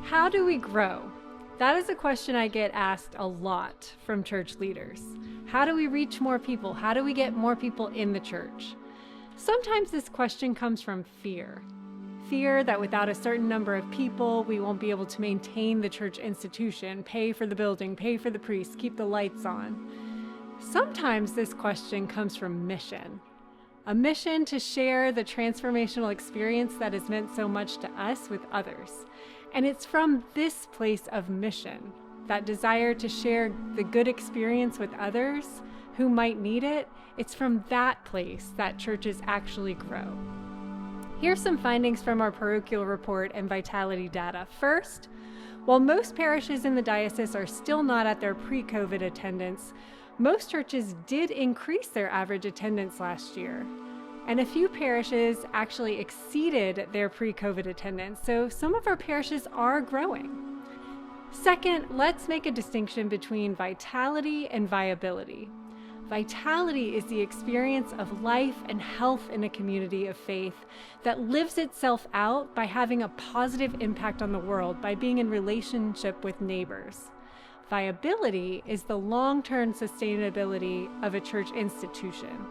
How do we grow? That is a question I get asked a lot from church leaders. How do we reach more people? How do we get more people in the church? Sometimes this question comes from fear. Fear that without a certain number of people, we won't be able to maintain the church institution, pay for the building, pay for the priests, keep the lights on. Sometimes this question comes from mission. A mission to share the transformational experience that has meant so much to us with others. And it's from this place of mission, that desire to share the good experience with others who might need it, it's from that place that churches actually grow. Here's some findings from our parochial report and Vtiality data. First, while most parishes in the diocese are still not at their pre-COVID attendance, most churches did increase their average attendance last year. And a few parishes actually exceeded their pre-COVID attendance, so some of our parishes are growing. Second, let's make a distinction between vitality and viability. Vitality is the experience of life and health in a community of faith that lives itself out by having a positive impact on the world, by being in relationship with neighbors. Viability is the long-term sustainability of a church institution.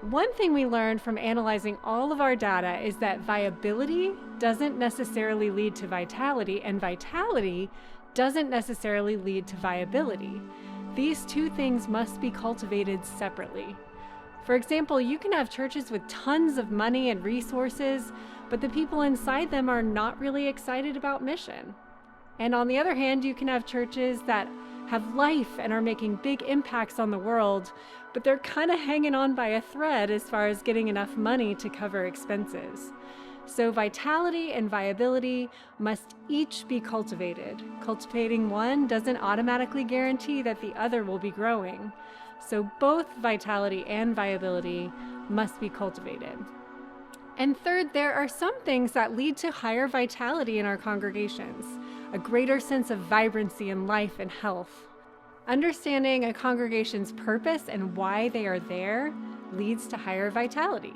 One thing we learned from analyzing all of our data is that viability doesn't necessarily lead to vitality, and vitality doesn't necessarily lead to viability. These two things must be cultivated separately. For example, you can have churches with tons of money and resources, but the people inside them are not really excited about mission. And on the other hand, you can have churches that have life and are making big impacts on the world, but they're kind of hanging on by a thread as far as getting enough money to cover expenses. So vitality and viability must each be cultivated. Cultivating one doesn't automatically guarantee that the other will be growing. So both vitality and viability must be cultivated. And third, there are some things that lead to higher vitality in our congregations, a greater sense of vibrancy and life and health. Understanding a congregation's purpose and why they are there leads to higher vitality.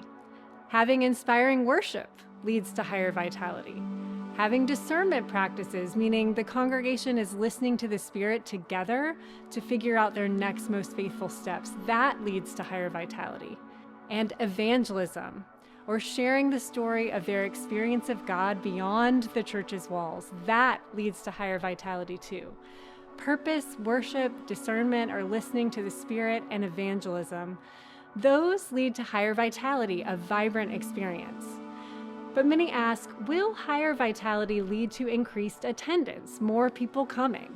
Having inspiring worship leads to higher vitality. Having discernment practices, meaning the congregation is listening to the Spirit together to figure out their next most faithful steps, that leads to higher vitality. And evangelism, or sharing the story of their experience of God beyond the church's walls, that leads to higher vitality too. Purpose, worship, discernment, or listening to the Spirit, and evangelism, those lead to higher vitality, a vibrant experience. But many ask, will higher vitality lead to increased attendance, more people coming?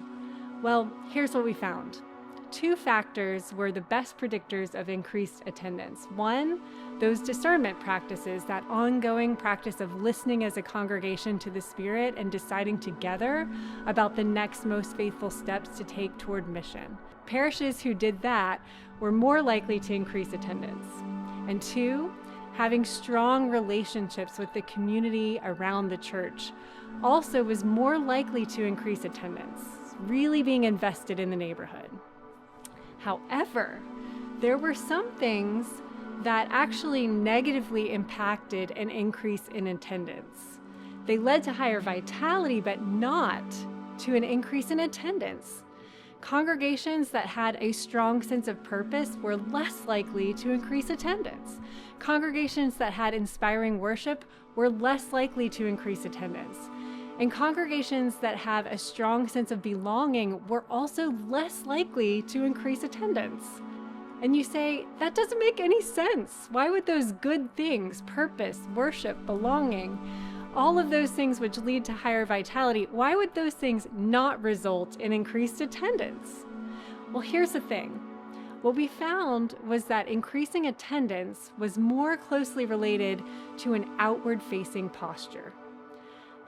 Well, here's what we found. Two factors were the best predictors of increased attendance. One, those discernment practices, that ongoing practice of listening as a congregation to the Spirit and deciding together about the next most faithful steps to take toward mission. Parishes who did that were more likely to increase attendance. And two, having strong relationships with the community around the church also was more likely to increase attendance, really being invested in the neighborhood. However, there were some things that actually negatively impacted an increase in attendance. They led to higher vitality, but not to an increase in attendance. Congregations that had a strong sense of purpose were less likely to increase attendance. Congregations that had inspiring worship were less likely to increase attendance. And congregations that have a strong sense of belonging were also less likely to increase attendance. And you say, that doesn't make any sense. Why would those good things, purpose, worship, belonging, all of those things which lead to higher vitality, why would those things not result in increased attendance? Well, here's the thing. What we found was that increasing attendance was more closely related to an outward-facing posture.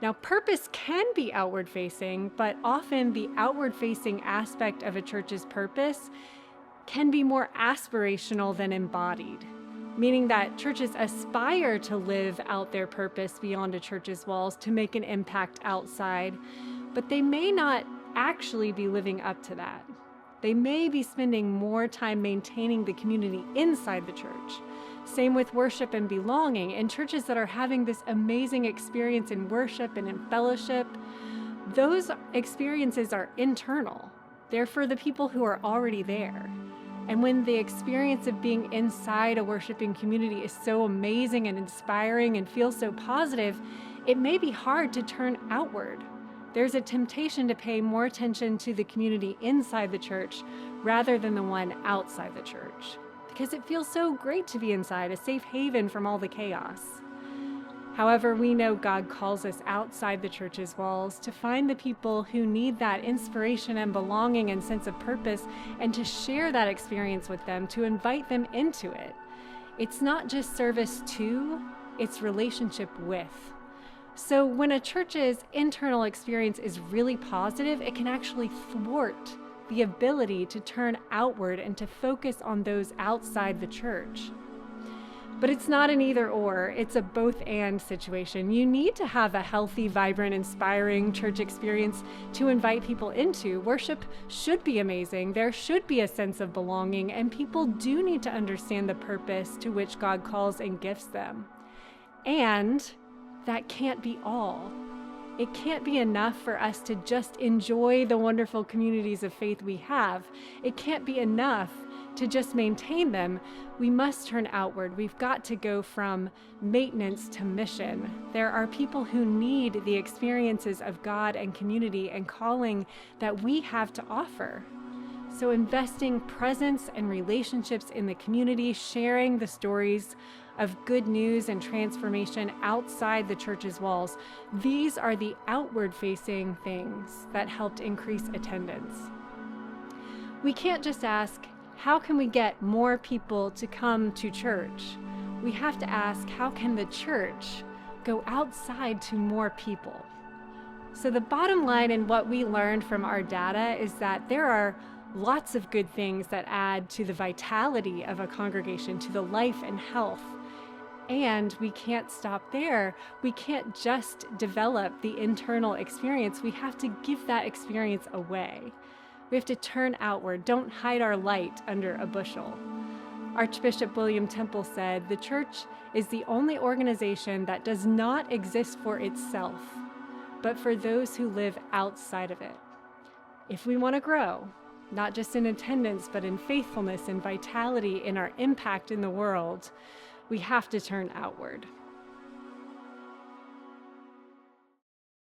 Now, purpose can be outward-facing, but often the outward-facing aspect of a church's purpose can be more aspirational than embodied, meaning that churches aspire to live out their purpose beyond a church's walls to make an impact outside, but they may not actually be living up to that. They may be spending more time maintaining the community inside the church. Same with worship and belonging. In churches that are having this amazing experience in worship and in fellowship, those experiences are internal. They're for the people who are already there. And when the experience of being inside a worshiping community is so amazing and inspiring and feels so positive, it may be hard to turn outward. There's a temptation to pay more attention to the community inside the church rather than the one outside the church, because it feels so great to be inside, a safe haven from all the chaos. However, we know God calls us outside the church's walls to find the people who need that inspiration and belonging and sense of purpose, and to share that experience with them, to invite them into it. It's not just service to, it's relationship with. So when a church's internal experience is really positive, it can actually thwart the ability to turn outward and to focus on those outside the church. But it's not an either or, it's a both and situation. You need to have a healthy, vibrant, inspiring church experience to invite people into. Worship should be amazing. There should be a sense of belonging, and people do need to understand the purpose to which God calls and gifts them. And that can't be all. It can't be enough for us to just enjoy the wonderful communities of faith we have. It can't be enough to just maintain them. We must turn outward. We've got to go from maintenance to mission. There are people who need the experiences of God and community and calling that we have to offer. So investing presence and relationships in the community, sharing the stories of good news and transformation outside the church's walls, these are the outward-facing things that helped increase attendance. We can't just ask, how can we get more people to come to church? We have to ask, how can the church go outside to more people? So the bottom line in what we learned from our data is that there are lots of good things that add to the vitality of a congregation, to the life and health. And we can't stop there. We can't just develop the internal experience. We have to give that experience away. We have to turn outward. Don't hide our light under a bushel. Archbishop William Temple said, "The church is the only organization that does not exist for itself, but for those who live outside of it." If we want to grow, not just in attendance, but in faithfulness and vitality in our impact in the world, we have to turn outward.